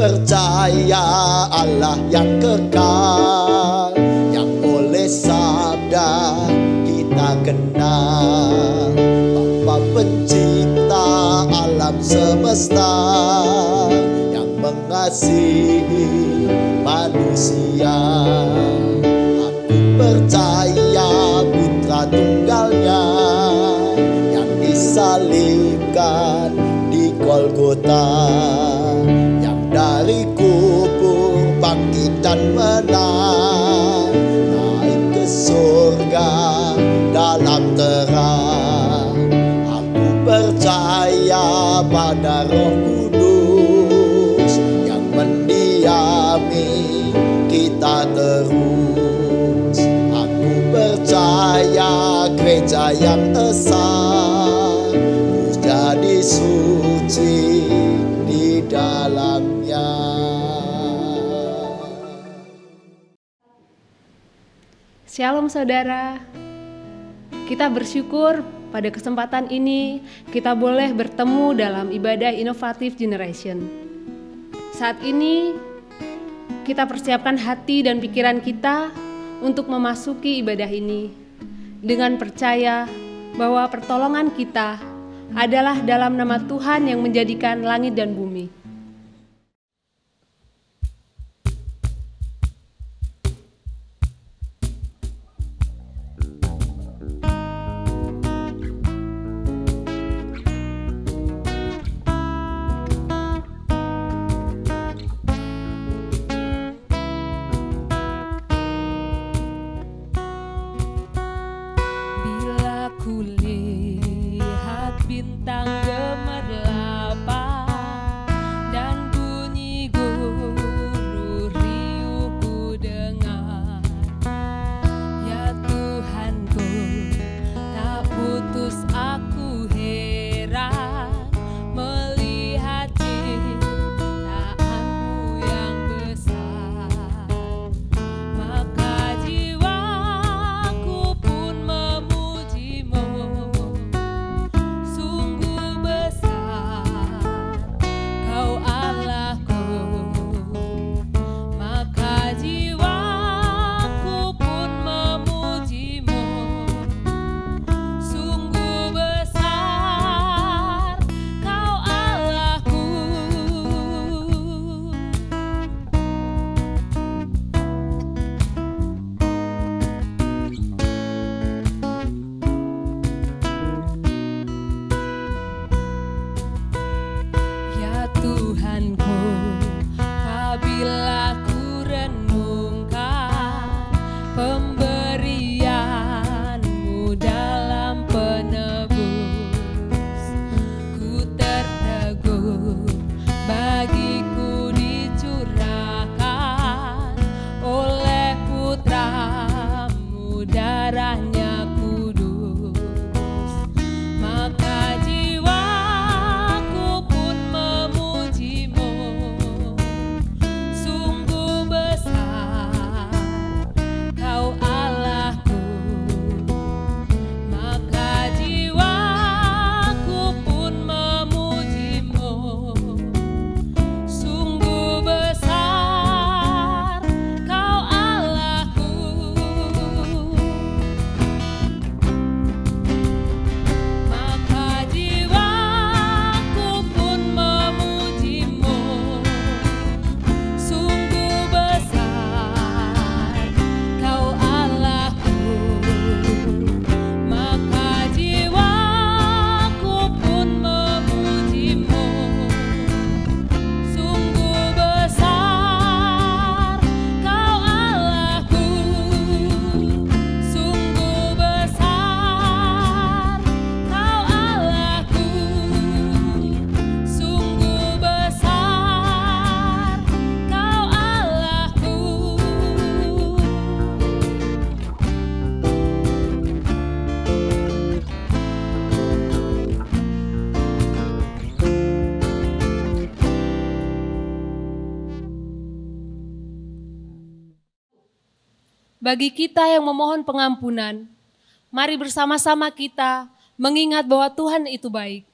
percaya Allah yang kekal, yang oleh sabda kita kenal. Bapa pencipta alam semesta, yang mengasihi manusia. Aku percaya putra tunggalnya yang disalibkan di Golgota, yang dari kubur bangkit dan menang, naik ke surga dalam terang. Aku percaya pada Roh Kudus yang mendiami kita terus. Aku percaya gereja yang esa, ku jadi suci di dalamnya. Shalom saudara, kita bersyukur pada kesempatan ini kita boleh bertemu dalam ibadah Inovatif Generation. Saat ini kita persiapkan hati dan pikiran kita untuk memasuki ibadah ini dengan percaya bahwa pertolongan kita adalah dalam nama Tuhan yang menjadikan langit dan bumi. Bintang gemerlapan dan bunyi guru riuh ku dengar. Ya Tuhanku, tak putus aku heran melihat ciptaanmu yang besar. Maka jiwaku pun memujimu. Tuhanku, apabila ku renungkan pemberian-Mu dalam penebus, ku tertegun bagiku dicurahkan oleh Putra-Mu, darahnya kudus. Maka bagi kita yang memohon pengampunan, mari bersama-sama kita mengingat bahwa Tuhan itu baik.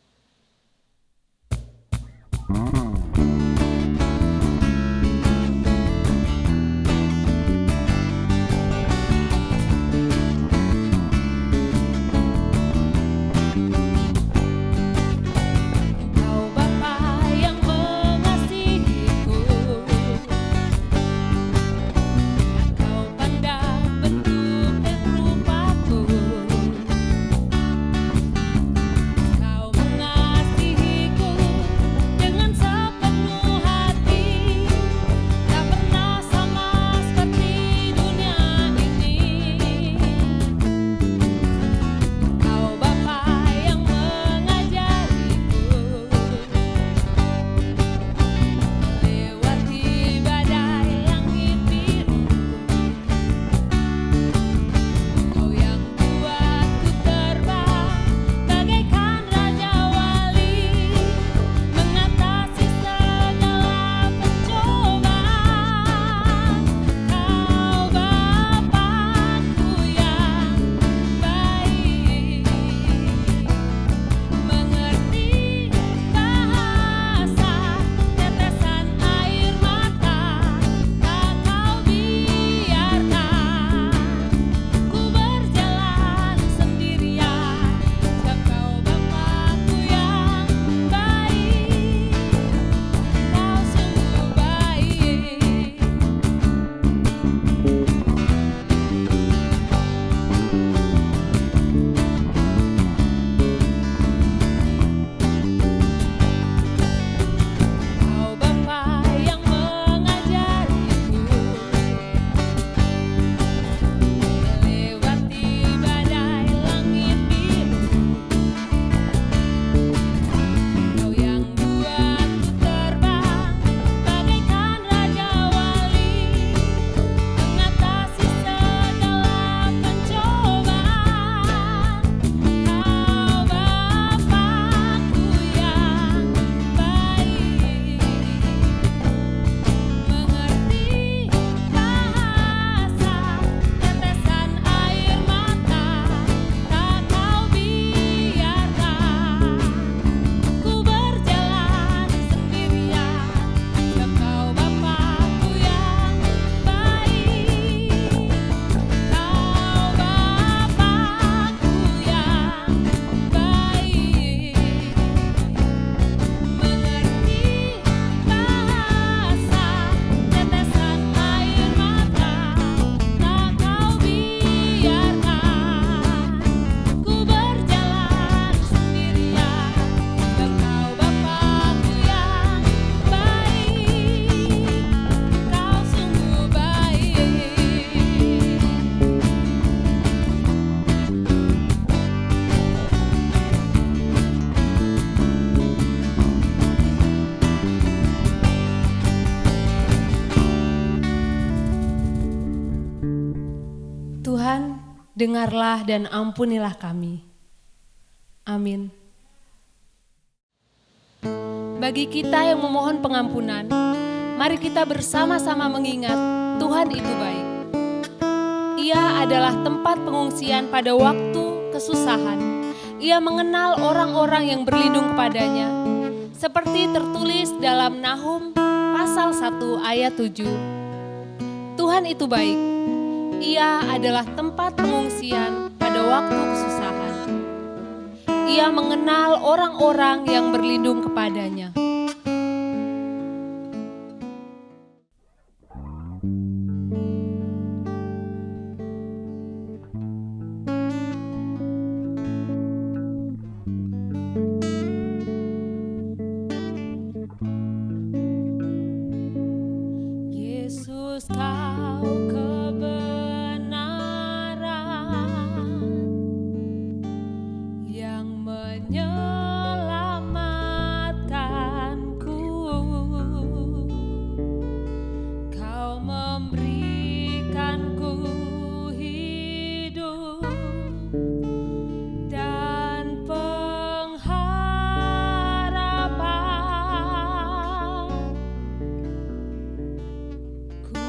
dengarlah dan ampunilah kami. Amin. Bagi kita yang memohon pengampunan, mari kita bersama-sama mengingat Tuhan itu baik. Ia adalah tempat pengungsian pada waktu kesusahan. Ia mengenal orang-orang yang berlindung kepadanya, seperti tertulis dalam Nahum pasal 1 ayat 7. Tuhan itu baik. Ia adalah tempat pengungsian pada waktu kesusahan. Ia mengenal orang-orang yang berlindung kepadanya. Yesus, kau yang menyelamatkanku, kau memberikanku hidup dan pengharapan. Ku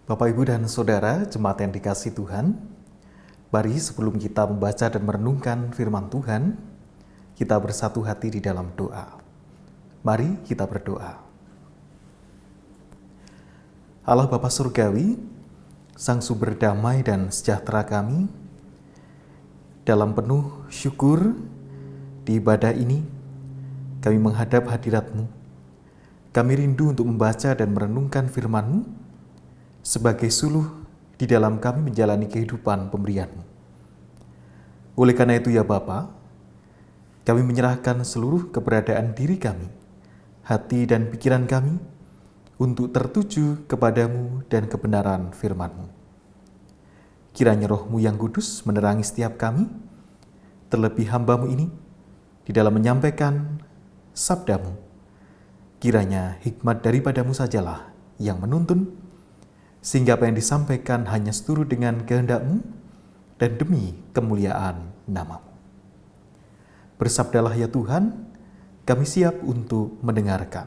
Bapak, Ibu, dan Saudara, jemaat yang dikasihi Tuhan, mari sebelum kita membaca dan merenungkan firman Tuhan, kita bersatu hati di dalam doa. Mari kita berdoa. Allah Bapa Surgawi, Sang Sumber damai dan sejahtera kami, dalam penuh syukur di ibadah ini, kami menghadap hadirat-Mu. Kami rindu untuk membaca dan merenungkan firman-Mu, sebagai suluh di dalam kami menjalani kehidupan pemberian-Mu. Oleh karena itu ya Bapa, kami menyerahkan seluruh keberadaan diri kami, hati dan pikiran kami, untuk tertuju kepadamu dan kebenaran firman-Mu. Kiranya Roh-Mu yang kudus menerangi setiap kami, terlebih hamba-Mu ini, di dalam menyampaikan sabda-Mu. Kiranya hikmat daripadamu sajalah yang menuntun, sehingga apa yang disampaikan hanya seturut dengan kehendak-Mu dan demi kemuliaan nama-Mu. Bersabdalah ya Tuhan, kami siap untuk mendengarkan.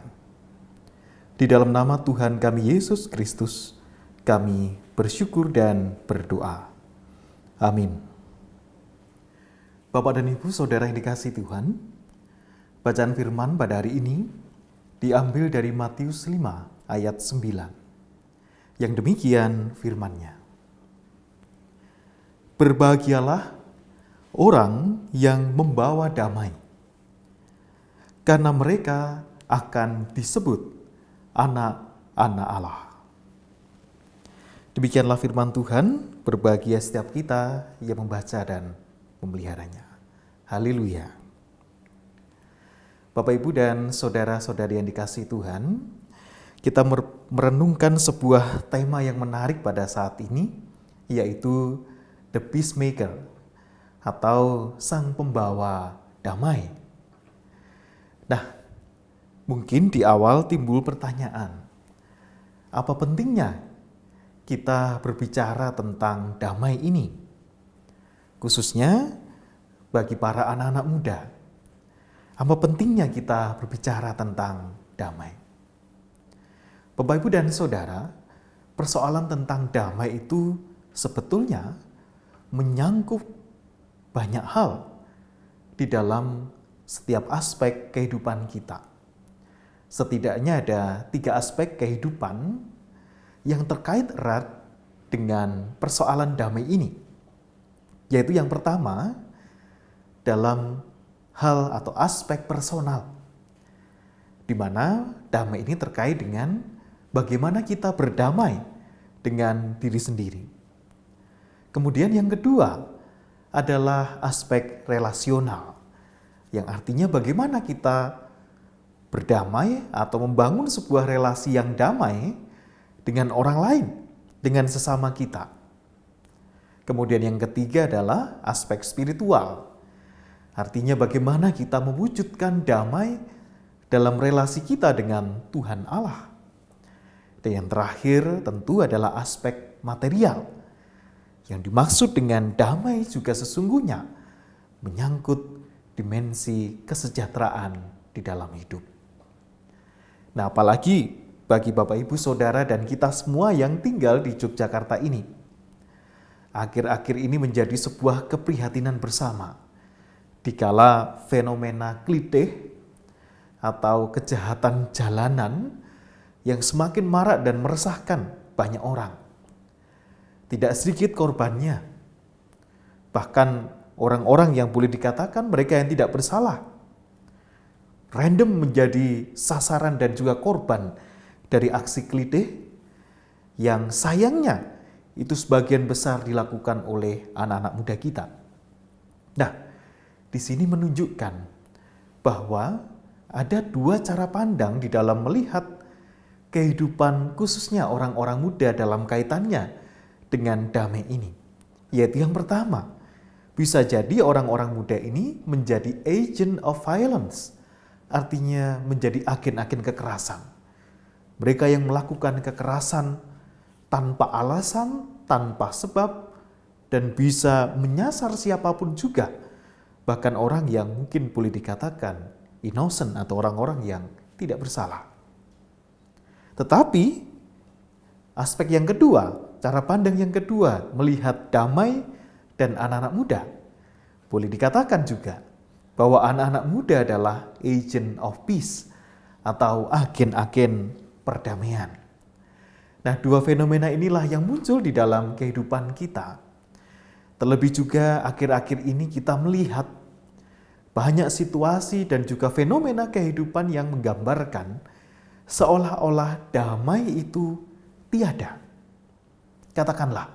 Di dalam nama Tuhan kami Yesus Kristus, kami bersyukur dan berdoa. Amin. Bapak dan Ibu, Saudara yang dikasihi Tuhan, bacaan firman pada hari ini diambil dari Matius 5 ayat 9. Yang demikian firman-Nya. Berbahagialah orang yang membawa damai, karena mereka akan disebut anak-anak Allah. Demikianlah firman Tuhan, berbahagia setiap kita yang membaca dan memeliharanya. Haleluya. Bapak, Ibu, dan saudara-saudari yang dikasihi Tuhan, kita merenungkan sebuah tema yang menarik pada saat ini, yaitu The Peacemaker atau Sang Pembawa Damai. Nah, mungkin di awal timbul pertanyaan, apa pentingnya kita berbicara tentang damai ini? Khususnya bagi para anak-anak muda. Apa pentingnya kita berbicara tentang damai? Bapak, Ibu, dan Saudara, persoalan tentang damai itu sebetulnya menyangkut banyak hal di dalam setiap aspek kehidupan kita. Setidaknya ada 3 aspek kehidupan yang terkait erat dengan persoalan damai ini. Yaitu yang pertama, dalam hal atau aspek personal, di mana damai ini terkait dengan bagaimana kita berdamai dengan diri sendiri. Kemudian yang kedua adalah aspek relasional, yang artinya bagaimana kita berdamai atau membangun sebuah relasi yang damai dengan orang lain, dengan sesama kita. Kemudian yang ketiga adalah aspek spiritual, artinya bagaimana kita mewujudkan damai dalam relasi kita dengan Tuhan Allah. Dan yang terakhir tentu adalah aspek material. Yang dimaksud dengan damai juga sesungguhnya menyangkut dimensi kesejahteraan di dalam hidup. Nah, apalagi bagi Bapak, Ibu, Saudara, dan kita semua yang tinggal di Yogyakarta ini. Akhir-akhir ini menjadi sebuah keprihatinan bersama. Dikala fenomena klitih atau kejahatan jalanan yang semakin marak dan meresahkan banyak orang. Tidak sedikit korbannya. Bahkan orang-orang yang boleh dikatakan mereka yang tidak bersalah. Random menjadi sasaran dan juga korban dari aksi klitih yang sayangnya itu sebagian besar dilakukan oleh anak-anak muda kita. Nah, di sini menunjukkan bahwa ada 2 cara pandang di dalam melihat kehidupan khususnya orang-orang muda dalam kaitannya dengan damai ini. Yaitu yang pertama, bisa jadi orang-orang muda ini menjadi agent of violence, artinya menjadi agen-agen kekerasan. Mereka yang melakukan kekerasan tanpa alasan, tanpa sebab, dan bisa menyasar siapapun juga, bahkan orang yang mungkin boleh dikatakan innocent atau orang-orang yang tidak bersalah. Tetapi Aspek yang kedua, cara pandang yang kedua, melihat damai dan anak-anak muda. Boleh dikatakan juga bahwa anak-anak muda adalah agent of peace atau agen-agen perdamaian. Nah, dua fenomena inilah yang muncul di dalam kehidupan kita. Terlebih juga akhir-akhir ini kita melihat banyak situasi dan juga fenomena kehidupan yang menggambarkan seolah-olah damai itu tiada. Katakanlah,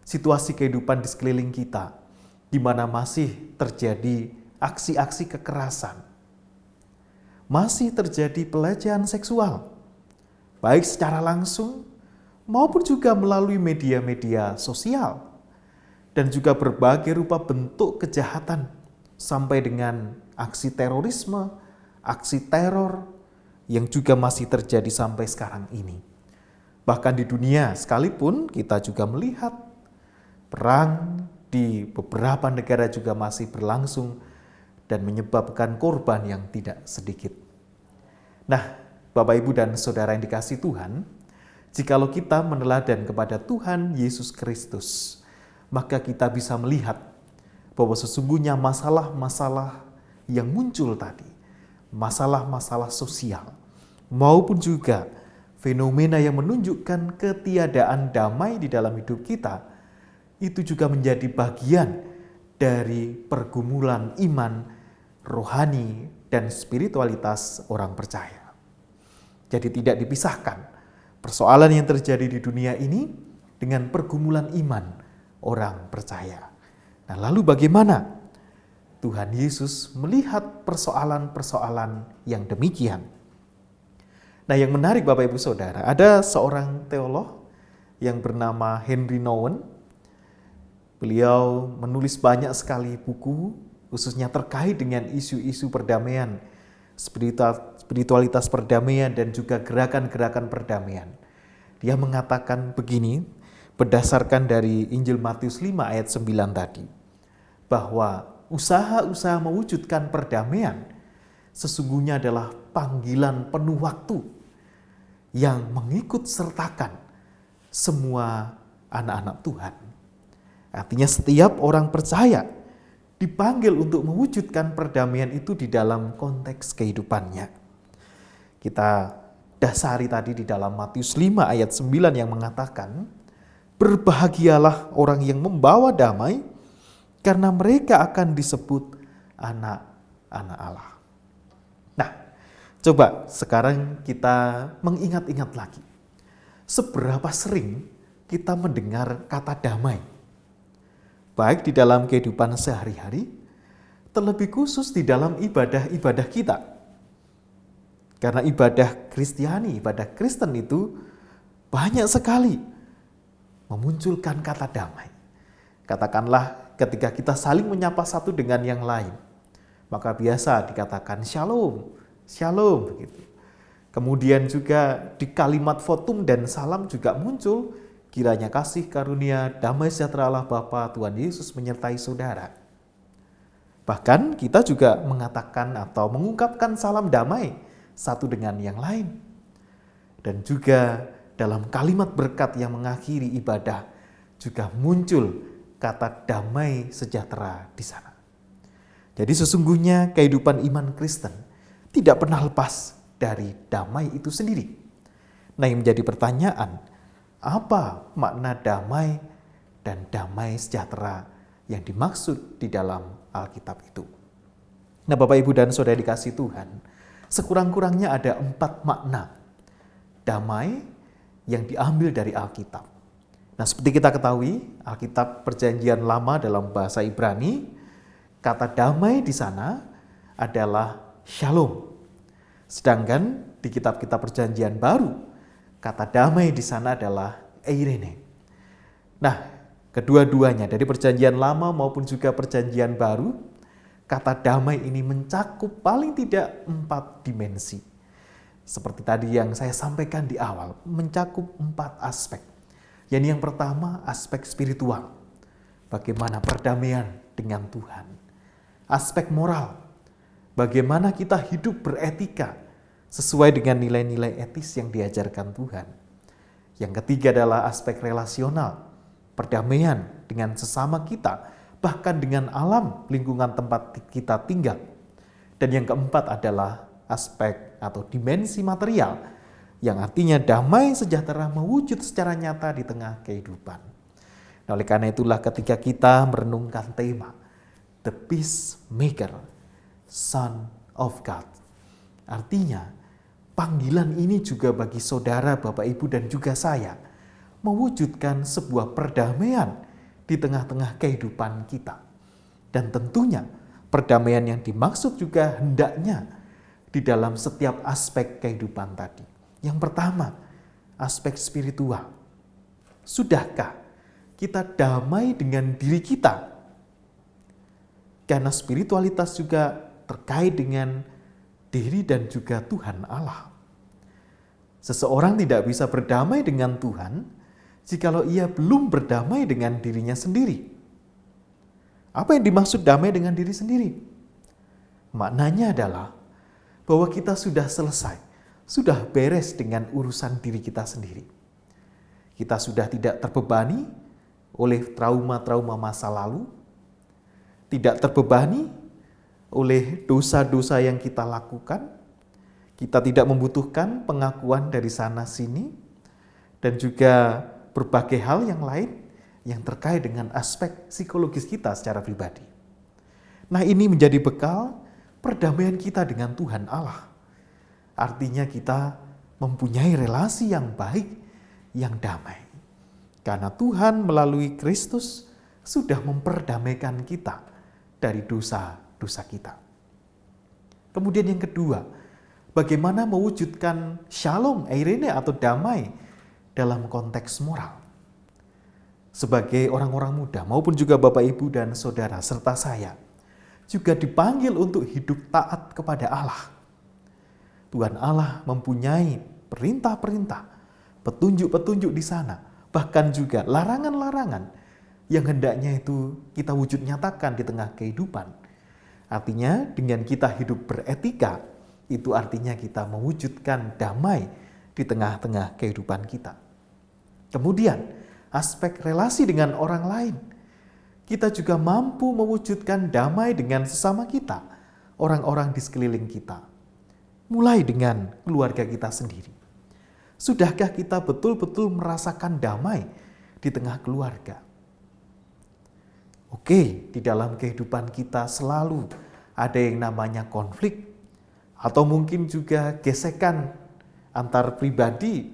situasi kehidupan di sekeliling kita, di mana masih terjadi aksi-aksi kekerasan, masih terjadi pelecehan seksual, baik secara langsung maupun juga melalui media-media sosial, dan juga berbagai rupa bentuk kejahatan, sampai dengan aksi terorisme, aksi teror yang juga masih terjadi sampai sekarang ini. Bahkan di dunia sekalipun kita juga melihat perang di beberapa negara juga masih berlangsung dan menyebabkan korban yang tidak sedikit. Nah, Bapak, Ibu, dan Saudara yang dikasihi Tuhan, jikalau kita meneladan kepada Tuhan Yesus Kristus, maka kita bisa melihat bahwa sesungguhnya masalah-masalah yang muncul tadi, masalah-masalah sosial, maupun juga fenomena yang menunjukkan ketiadaan damai di dalam hidup kita, itu juga menjadi bagian dari pergumulan iman, rohani, dan spiritualitas orang percaya. Jadi tidak dipisahkan persoalan yang terjadi di dunia ini dengan pergumulan iman orang percaya. Nah, lalu bagaimana Tuhan Yesus melihat persoalan-persoalan yang demikian? Nah, yang menarik Bapak Ibu Saudara, ada seorang teolog yang bernama Henry Nouwen. Beliau menulis banyak sekali buku, khususnya terkait dengan isu-isu perdamaian, spiritualitas perdamaian, dan juga gerakan-gerakan perdamaian. Dia mengatakan begini, berdasarkan dari Injil Matius 5 ayat 9 tadi, bahwa usaha-usaha mewujudkan perdamaian sesungguhnya adalah panggilan penuh waktu yang mengikut sertakan semua anak-anak Tuhan. Artinya setiap orang percaya dipanggil untuk mewujudkan perdamaian itu di dalam konteks kehidupannya. Kita dasari tadi di dalam Matius 5 ayat 9 yang mengatakan, berbahagialah orang yang membawa damai, karena mereka akan disebut anak-anak Allah. Nah, coba sekarang kita mengingat-ingat lagi. Seberapa sering kita mendengar kata damai? Baik di dalam kehidupan sehari-hari, terlebih khusus di dalam ibadah-ibadah kita. Karena ibadah Kristiani, ibadah Kristen itu banyak sekali memunculkan kata damai. Katakanlah ketika kita saling menyapa satu dengan yang lain, maka biasa dikatakan shalom, shalom begitu. Kemudian juga di kalimat votum dan salam juga muncul, kiranya kasih karunia damai sejahtera Allah Bapa, Tuhan Yesus menyertai saudara. Bahkan kita juga mengatakan atau mengungkapkan salam damai satu dengan yang lain. Dan juga dalam kalimat berkat yang mengakhiri ibadah juga muncul kata damai sejahtera di sana. Jadi sesungguhnya kehidupan iman Kristen tidak pernah lepas dari damai itu sendiri. Nah, yang menjadi pertanyaan, apa makna damai dan damai sejahtera yang dimaksud di dalam Alkitab itu? Nah, Bapak, Ibu, dan Saudara dikasihi Tuhan, sekurang-kurangnya ada 4 makna damai yang diambil dari Alkitab. Nah, seperti kita ketahui, Alkitab Perjanjian Lama dalam bahasa Ibrani, kata damai di sana adalah shalom. Sedangkan di kitab-kitab Perjanjian Baru, kata damai di sana adalah eirene. Nah, kedua-duanya dari Perjanjian Lama maupun juga Perjanjian Baru, kata damai ini mencakup paling tidak 4 dimensi. Seperti tadi yang saya sampaikan di awal, mencakup 4 aspek. Yang pertama, aspek spiritual. Bagaimana perdamaian dengan Tuhan. Aspek moral. Bagaimana kita hidup beretika sesuai dengan nilai-nilai etis yang diajarkan Tuhan. Yang ketiga adalah aspek relasional, perdamaian dengan sesama kita, bahkan dengan alam lingkungan tempat kita tinggal. Dan yang keempat adalah aspek atau dimensi material, yang artinya damai sejahtera mewujud secara nyata di tengah kehidupan. Nah, oleh karena itulah ketika kita merenungkan tema The Peacemaker, Son of God, artinya panggilan ini juga bagi saudara, Bapak, Ibu, dan juga saya mewujudkan sebuah perdamaian di tengah-tengah kehidupan kita. Dan tentunya perdamaian yang dimaksud juga hendaknya di dalam setiap aspek kehidupan tadi. Yang pertama, aspek spiritual. Sudahkah kita damai dengan diri kita? Karena spiritualitas juga terkait dengan diri dan juga Tuhan Allah. Seseorang tidak bisa berdamai dengan Tuhan jikalau ia belum berdamai dengan dirinya sendiri. Apa yang dimaksud damai dengan diri sendiri? Maknanya adalah bahwa kita sudah selesai, sudah beres dengan urusan diri kita sendiri. Kita sudah tidak terbebani oleh trauma-trauma masa lalu, tidak terbebani oleh dosa-dosa yang kita lakukan. Kita tidak membutuhkan pengakuan dari sana sini, dan juga berbagai hal yang lain yang terkait dengan aspek psikologis kita secara pribadi. Nah, ini menjadi bekal perdamaian kita dengan Tuhan Allah. Artinya kita mempunyai relasi yang baik, yang damai. Karena Tuhan melalui Kristus sudah memperdamaikan kita dari dosa-dosa kita. Kemudian yang kedua, bagaimana mewujudkan shalom, eirene atau damai dalam konteks moral. Sebagai orang-orang muda maupun juga Bapak, Ibu, dan Saudara serta saya juga dipanggil untuk hidup taat kepada Allah. Tuhan Allah mempunyai perintah-perintah, petunjuk-petunjuk di sana, bahkan juga larangan-larangan yang hendaknya itu kita wujud nyatakan di tengah kehidupan. Artinya dengan kita hidup beretika, itu artinya kita mewujudkan damai di tengah-tengah kehidupan kita. Kemudian aspek relasi dengan orang lain. Kita juga mampu mewujudkan damai dengan sesama kita, orang-orang di sekeliling kita. Mulai dengan keluarga kita sendiri. Sudahkah kita betul-betul merasakan damai di tengah keluarga? Oke, di dalam kehidupan kita selalu ada yang namanya konflik, atau mungkin juga gesekan antar pribadi,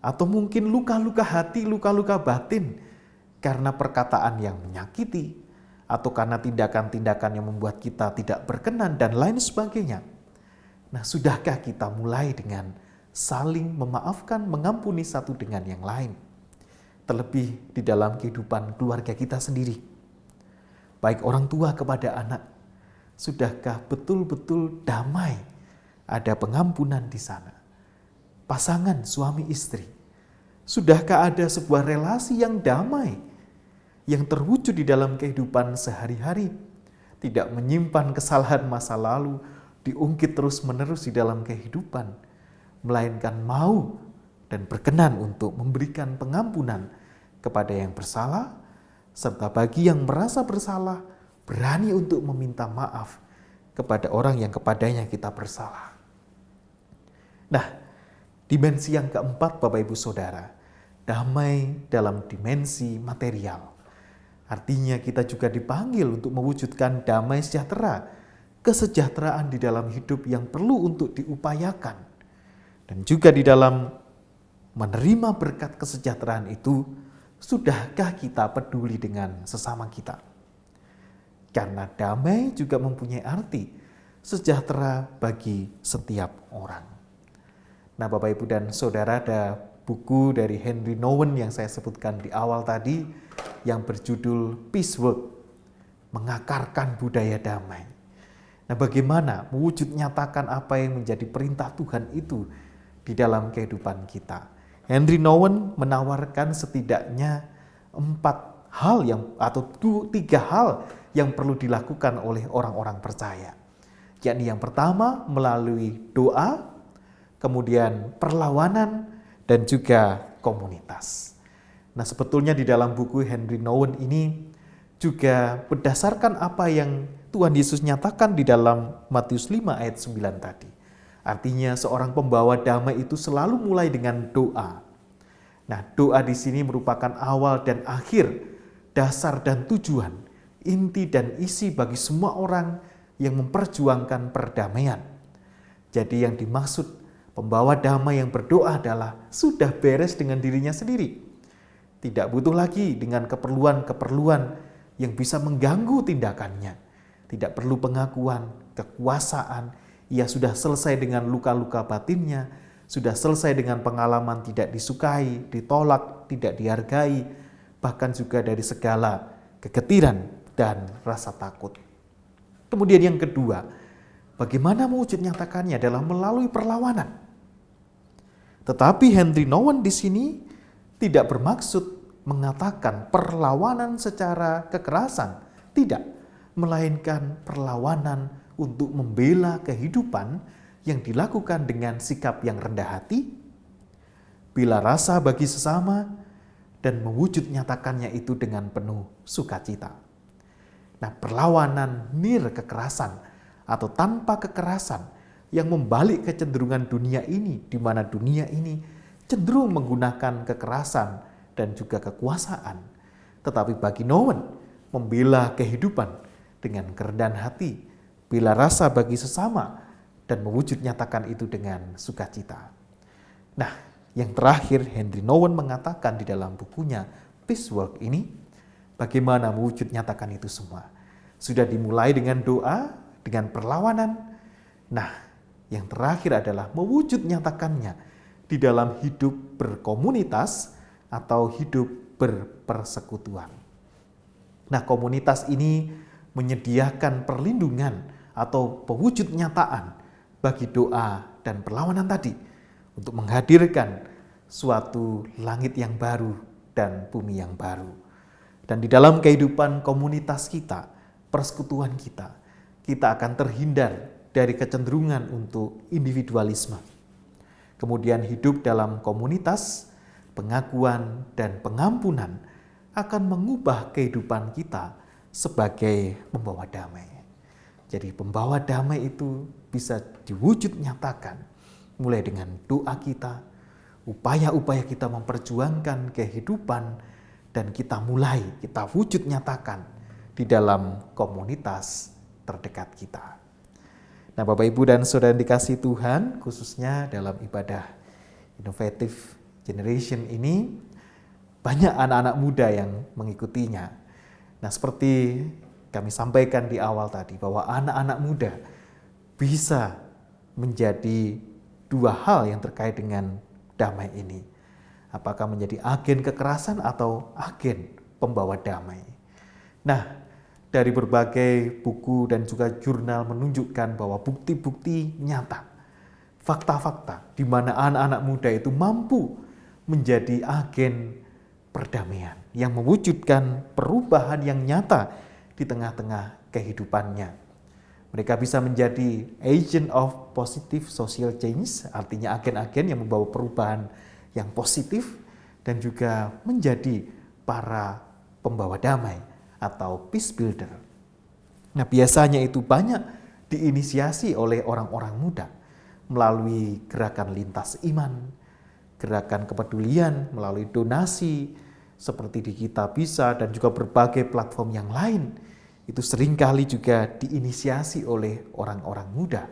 atau mungkin luka-luka hati, luka-luka batin karena perkataan yang menyakiti, atau karena tindakan-tindakan yang membuat kita tidak berkenan, dan lain sebagainya. Nah, sudahkah kita mulai dengan saling memaafkan, mengampuni satu dengan yang lain? Terlebih di dalam kehidupan keluarga kita sendiri. Baik orang tua kepada anak, sudahkah betul-betul damai? Ada pengampunan di sana. Pasangan suami istri, sudahkah ada sebuah relasi yang damai, yang terwujud di dalam kehidupan sehari-hari? Tidak menyimpan kesalahan masa lalu, diungkit terus-menerus di dalam kehidupan, melainkan mau dan berkenan untuk memberikan pengampunan kepada yang bersalah, serta bagi yang merasa bersalah, berani untuk meminta maaf kepada orang yang kepadanya kita bersalah. Nah, dimensi yang keempat, Bapak, Ibu, Saudara, damai dalam dimensi material. Artinya kita juga dipanggil untuk mewujudkan damai sejahtera, kesejahteraan di dalam hidup yang perlu untuk diupayakan. Dan juga di dalam menerima berkat kesejahteraan itu, sudahkah kita peduli dengan sesama kita? Karena damai juga mempunyai arti sejahtera bagi setiap orang. Nah, Bapak, Ibu, dan Saudara, ada buku dari Henry Nouwen yang saya sebutkan di awal tadi yang berjudul Peace Work, mengakarkan budaya damai. Nah, bagaimana mewujud nyatakan apa yang menjadi perintah Tuhan itu di dalam kehidupan kita? Henry Nouwen menawarkan setidaknya 4 hal atau 3 hal yang perlu dilakukan oleh orang-orang percaya. Yakni yang pertama melalui doa, kemudian perlawanan, dan juga komunitas. Nah, sebetulnya di dalam buku Henry Nouwen ini juga berdasarkan apa yang Tuhan Yesus nyatakan di dalam Matius 5 ayat 9 tadi. Artinya seorang pembawa damai itu selalu mulai dengan doa. Nah, doa di sini merupakan awal dan akhir, dasar dan tujuan, inti dan isi bagi semua orang yang memperjuangkan perdamaian. Jadi yang dimaksud pembawa damai yang berdoa adalah sudah beres dengan dirinya sendiri. Tidak butuh lagi dengan keperluan-keperluan yang bisa mengganggu tindakannya. Tidak perlu pengakuan, kekuasaan. Ia sudah selesai dengan luka-luka batinnya, sudah selesai dengan pengalaman tidak disukai, ditolak, tidak dihargai, bahkan juga dari segala kegetiran dan rasa takut. Kemudian yang kedua, bagaimana mewujud nyatakannya adalah melalui perlawanan. Tetapi Henry Nouwen di sini tidak bermaksud mengatakan perlawanan secara kekerasan, tidak, melainkan perlawanan untuk membela kehidupan yang dilakukan dengan sikap yang rendah hati, bela rasa bagi sesama, dan mewujud nyatakannya itu dengan penuh sukacita. Nah, perlawanan nir kekerasan atau tanpa kekerasan yang membalik kecenderungan dunia ini, di mana dunia ini cenderung menggunakan kekerasan dan juga kekuasaan. Tetapi bagi Nouwen, membela kehidupan dengan kerendahan hati, bela rasa bagi sesama, dan mewujud nyatakan itu dengan sukacita. Nah, yang terakhir Henry Nouwen mengatakan di dalam bukunya Peace Work ini, bagaimana mewujud nyatakan itu semua. Sudah dimulai dengan doa, dengan perlawanan. Nah, yang terakhir adalah mewujud nyatakannya di dalam hidup berkomunitas atau hidup berpersekutuan. Nah, komunitas ini menyediakan perlindungan atau pewujud nyataan bagi doa dan perlawanan tadi untuk menghadirkan suatu langit yang baru dan bumi yang baru. Dan di dalam kehidupan komunitas kita, persekutuan kita akan terhindar dari kecenderungan untuk individualisme. Kemudian hidup dalam komunitas, pengakuan dan pengampunan akan mengubah kehidupan kita sebagai pembawa damai. Jadi pembawa damai itu bisa diwujud nyatakan mulai dengan doa kita, upaya-upaya kita memperjuangkan kehidupan, dan kita wujud nyatakan di dalam komunitas terdekat kita. Nah, Bapak Ibu dan Saudara yang dikasihi Tuhan, khususnya dalam ibadah Innovative Generation ini, banyak anak-anak muda yang mengikutinya. Nah, seperti kami sampaikan di awal tadi, bahwa anak-anak muda bisa menjadi dua hal yang terkait dengan damai ini. Apakah menjadi agen kekerasan atau agen pembawa damai. Nah, dari berbagai buku dan juga jurnal menunjukkan bahwa bukti-bukti nyata, fakta-fakta di mana anak-anak muda itu mampu menjadi agen perdamaian yang mewujudkan perubahan yang nyata di tengah-tengah kehidupannya. Mereka bisa menjadi agent of positive social change, artinya agen-agen yang membawa perubahan yang positif, dan juga menjadi para pembawa damai atau peace builder. Nah, biasanya itu banyak diinisiasi oleh orang-orang muda melalui gerakan lintas iman, gerakan kepedulian, melalui donasi seperti di Kitabisa dan juga berbagai platform yang lain. Itu seringkali juga diinisiasi oleh orang-orang muda.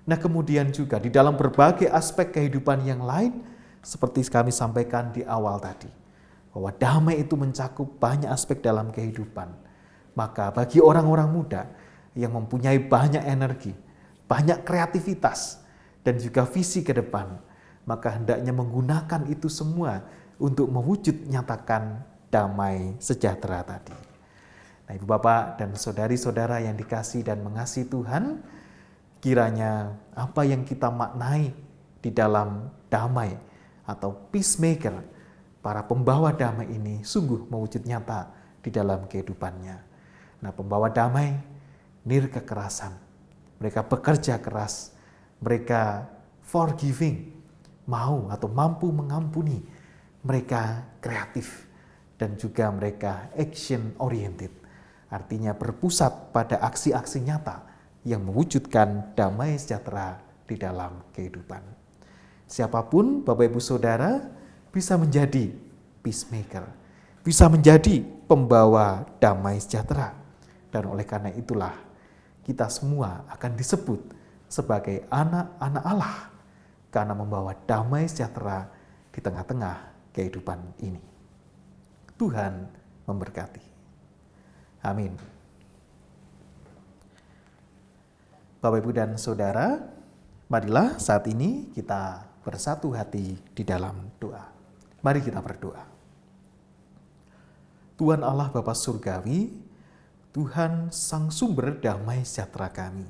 Nah, kemudian juga di dalam berbagai aspek kehidupan yang lain, seperti kami sampaikan di awal tadi, bahwa damai itu mencakup banyak aspek dalam kehidupan. Maka bagi orang-orang muda yang mempunyai banyak energi, banyak kreativitas, dan juga visi ke depan, maka hendaknya menggunakan itu semua untuk mewujud nyatakan damai sejahtera tadi. Nah, Ibu Bapak dan saudari-saudara yang dikasihi dan mengasihi Tuhan, kiranya apa yang kita maknai di dalam damai atau peacemaker, para pembawa damai ini sungguh mewujud nyata di dalam kehidupannya. Nah, pembawa damai nir kekerasan. Mereka bekerja keras, mereka forgiving, mau atau mampu mengampuni, mereka kreatif dan juga mereka action oriented. Artinya berpusat pada aksi-aksi nyata yang mewujudkan damai sejahtera di dalam kehidupan. Siapapun Bapak Ibu Saudara bisa menjadi peacemaker, bisa menjadi pembawa damai sejahtera. Dan oleh karena itulah kita semua akan disebut sebagai anak-anak Allah karena membawa damai sejahtera di tengah-tengah kehidupan ini. Tuhan memberkati. Amin. Bapak, Ibu, dan Saudara, marilah saat ini kita bersatu hati di dalam doa. Mari kita berdoa. Tuhan Allah Bapa Surgawi, Tuhan Sang Sumber damai sejahtera kami.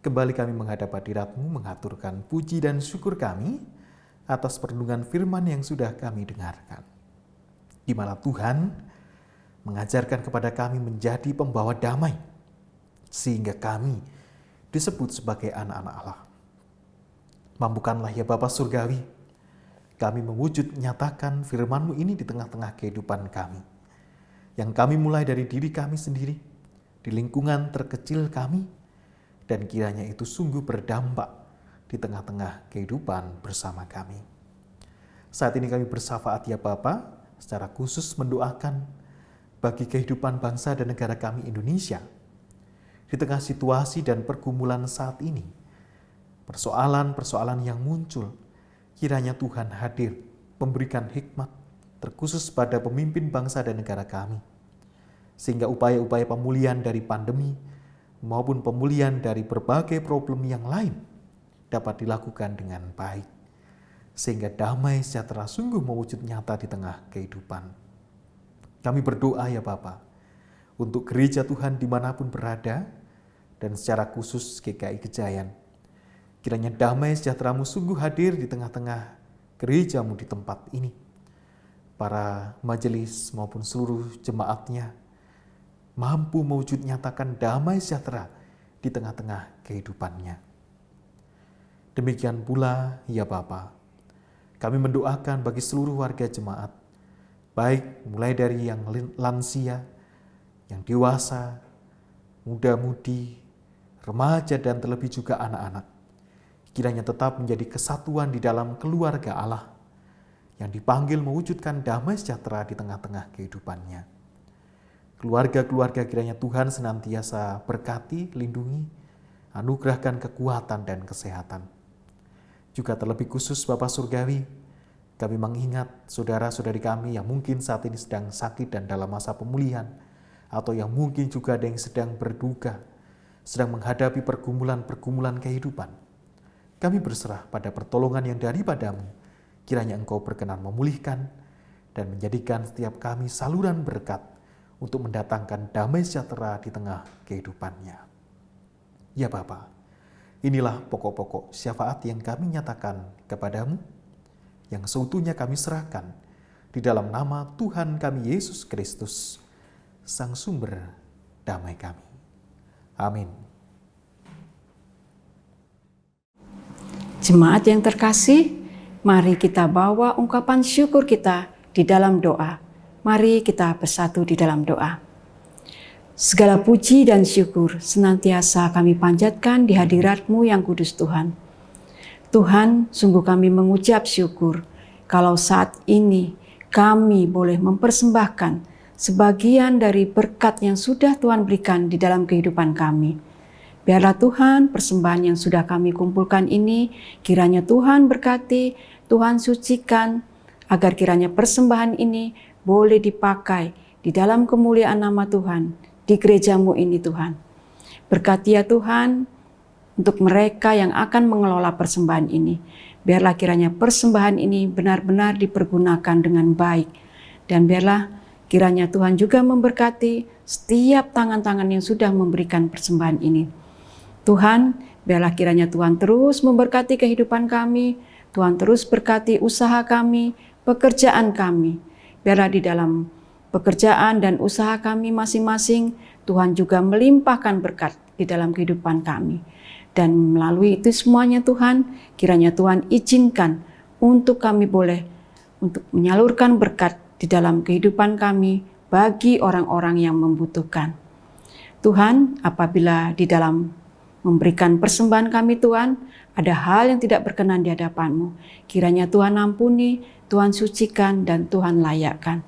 Kembali kami menghadap hadirat-Mu mengaturkan puji dan syukur kami atas perlindungan firman yang sudah kami dengarkan. Di mana Tuhan mengajarkan kepada kami menjadi pembawa damai, sehingga kami disebut sebagai anak-anak Allah. Mampukanlah ya Bapa Surgawi, kami mewujud nyatakan firman-Mu ini di tengah-tengah kehidupan kami. Yang kami mulai dari diri kami sendiri, di lingkungan terkecil kami, dan kiranya itu sungguh berdampak di tengah-tengah kehidupan bersama kami. Saat ini kami bersafaat ya Bapa, secara khusus mendoakan bagi kehidupan bangsa dan negara kami Indonesia. Di tengah situasi dan pergumulan saat ini, persoalan-persoalan yang muncul, kiranya Tuhan hadir, memberikan hikmat, terkhusus pada pemimpin bangsa dan negara kami. Sehingga upaya-upaya pemulihan dari pandemi maupun pemulihan dari berbagai problem yang lain dapat dilakukan dengan baik. Sehingga damai sejahtera sungguh mewujud nyata di tengah kehidupan. Kami berdoa ya Bapa, untuk gereja Tuhan dimanapun berada, dan secara khusus GKI Gejayan. Kiranya damai sejahtera-Mu sungguh hadir di tengah-tengah gereja-Mu di tempat ini. Para majelis maupun seluruh jemaatnya mampu mewujud nyatakan damai sejahtera di tengah-tengah kehidupannya. Demikian pula ya Bapa, kami mendoakan bagi seluruh warga jemaat, baik mulai dari yang lansia, yang dewasa, muda-mudi, remaja, dan terlebih juga anak-anak. Kiranya tetap menjadi kesatuan di dalam keluarga Allah yang dipanggil mewujudkan damai sejahtera di tengah-tengah kehidupannya. Keluarga-keluarga kiranya Tuhan senantiasa berkati, lindungi, anugerahkan kekuatan dan kesehatan. Juga terlebih khusus Bapa Surgawi, kami mengingat saudara-saudari kami yang mungkin saat ini sedang sakit dan dalam masa pemulihan, atau yang mungkin juga ada yang sedang berduka, sedang menghadapi pergumulan-pergumulan kehidupan. Kami berserah pada pertolongan yang daripada-Mu, kiranya Engkau berkenan memulihkan dan menjadikan setiap kami saluran berkat untuk mendatangkan damai sejahtera di tengah kehidupannya. Ya Bapa, inilah pokok-pokok syafaat yang kami nyatakan kepada-Mu, yang seutuhnya kami serahkan di dalam nama Tuhan kami Yesus Kristus, Sang Sumber damai kami. Amin. Jemaat yang terkasih, mari kita bawa ungkapan syukur kita di dalam doa. Mari kita bersatu di dalam doa. Segala puji dan syukur senantiasa kami panjatkan di hadirat-Mu yang kudus Tuhan. Tuhan, sungguh kami mengucap syukur kalau saat ini kami boleh mempersembahkan sebagian dari berkat yang sudah Tuhan berikan di dalam kehidupan kami. Biarlah Tuhan persembahan yang sudah kami kumpulkan ini, kiranya Tuhan berkati, Tuhan sucikan, agar kiranya persembahan ini boleh dipakai di dalam kemuliaan nama Tuhan, di gereja-Mu ini Tuhan. Berkati ya Tuhan, untuk mereka yang akan mengelola persembahan ini. Biarlah kiranya persembahan ini benar-benar dipergunakan dengan baik. Dan biarlah kiranya Tuhan juga memberkati setiap tangan-tangan yang sudah memberikan persembahan ini. Tuhan, biarlah kiranya Tuhan terus memberkati kehidupan kami, Tuhan terus berkati usaha kami, pekerjaan kami. Biarlah di dalam pekerjaan dan usaha kami masing-masing, Tuhan juga melimpahkan berkat di dalam kehidupan kami. Dan melalui itu semuanya Tuhan, kiranya Tuhan izinkan untuk kami boleh untuk menyalurkan berkat di dalam kehidupan kami bagi orang-orang yang membutuhkan. Tuhan, apabila di dalam memberikan persembahan kami Tuhan, ada hal yang tidak berkenan di hadapan-Mu, kiranya Tuhan ampuni, Tuhan sucikan, dan Tuhan layakkan.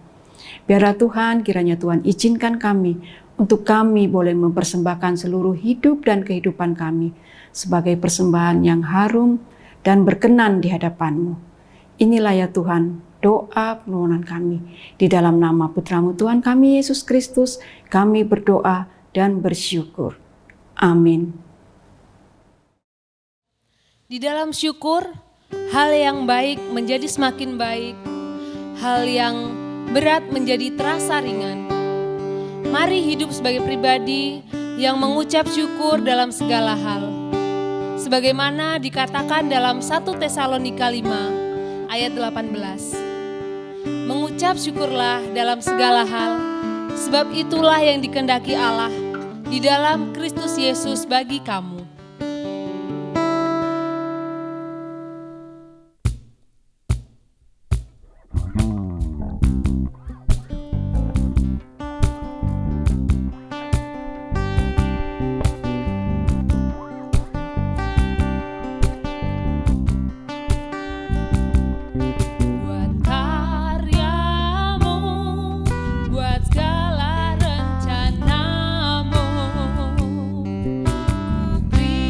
Biarlah Tuhan, kiranya Tuhan izinkan kami untuk kami boleh mempersembahkan seluruh hidup dan kehidupan kami sebagai persembahan yang harum dan berkenan di hadapan-Mu. Inilah ya Tuhan, doa permohonan kami. Di dalam nama Putra-Mu Tuhan kami, Yesus Kristus, kami berdoa dan bersyukur. Amin. Di dalam syukur, hal yang baik menjadi semakin baik, hal yang berat menjadi terasa ringan. Mari hidup sebagai pribadi yang mengucap syukur dalam segala hal. Sebagaimana dikatakan dalam 1 Tesalonika 5 ayat 18. Mengucap syukurlah dalam segala hal, sebab itulah yang dikehendaki Allah di dalam Kristus Yesus bagi kamu. Beri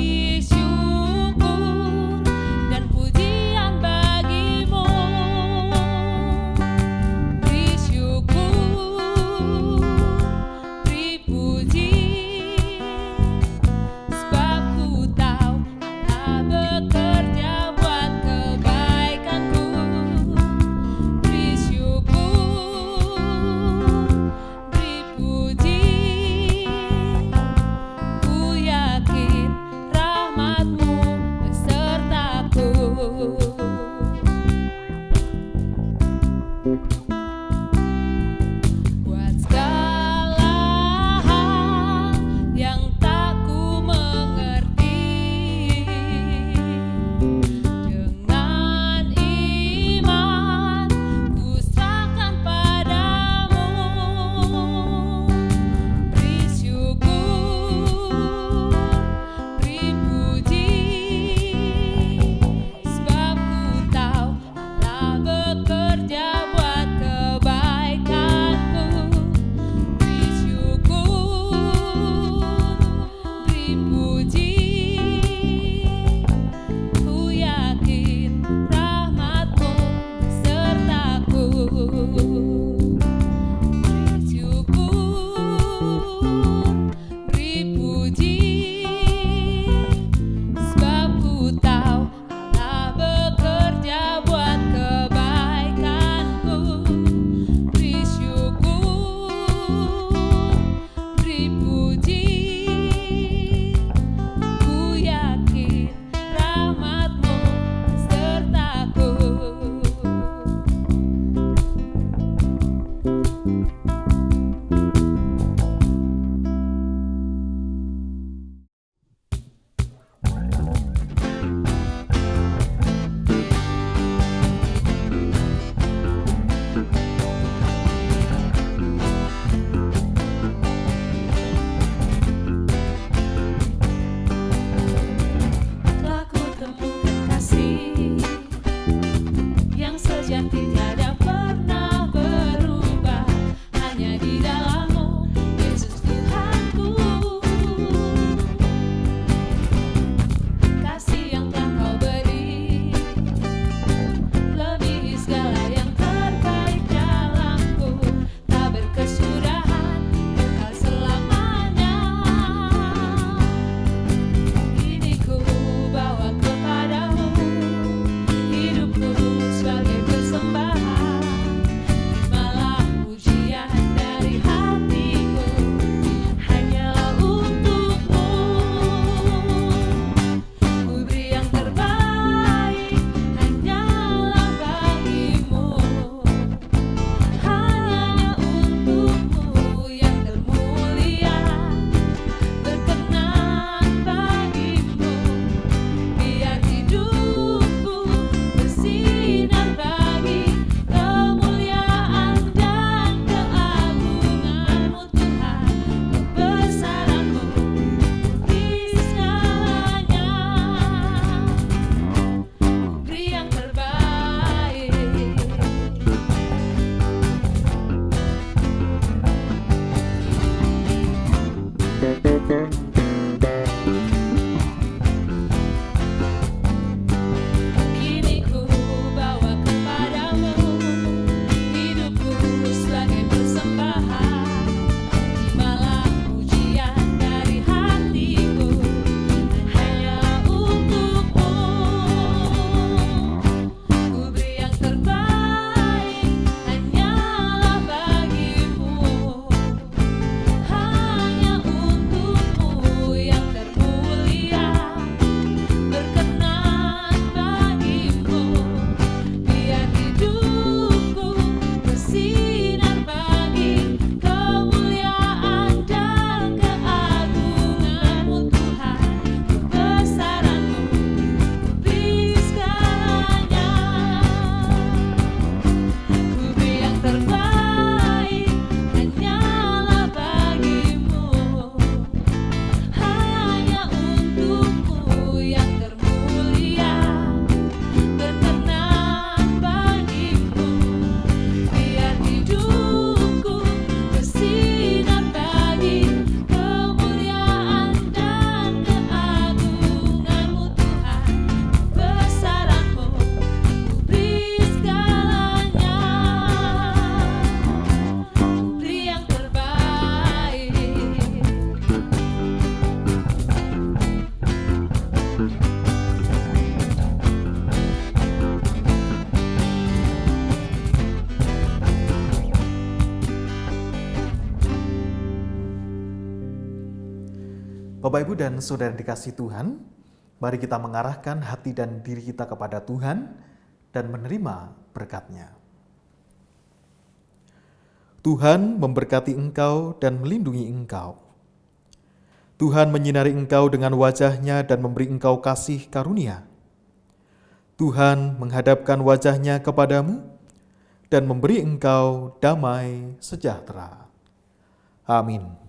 Bapak, Ibu, dan Saudara dikasih Tuhan, mari kita mengarahkan hati dan diri kita kepada Tuhan dan menerima berkat-Nya. Tuhan memberkati engkau dan melindungi engkau. Tuhan menyinari engkau dengan wajah-Nya dan memberi engkau kasih karunia. Tuhan menghadapkan wajah-Nya kepadamu dan memberi engkau damai sejahtera. Amin.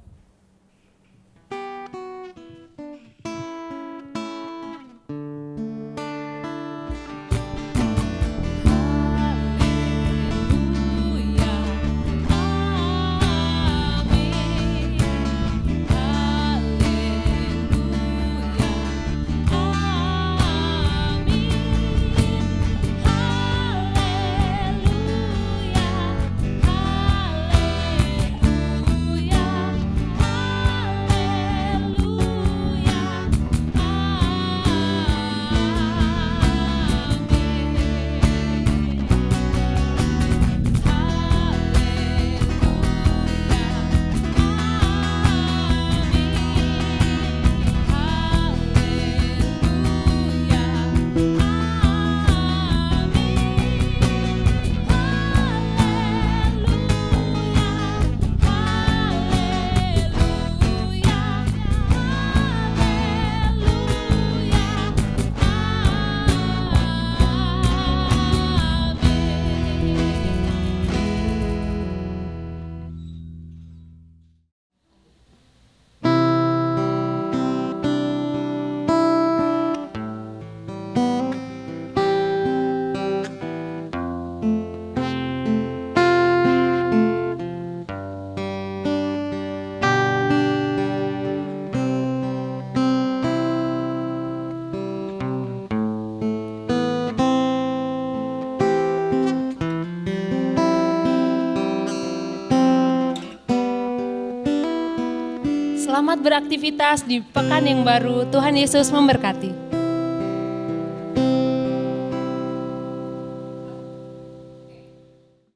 Selamat beraktivitas di pekan yang baru. Tuhan Yesus memberkati.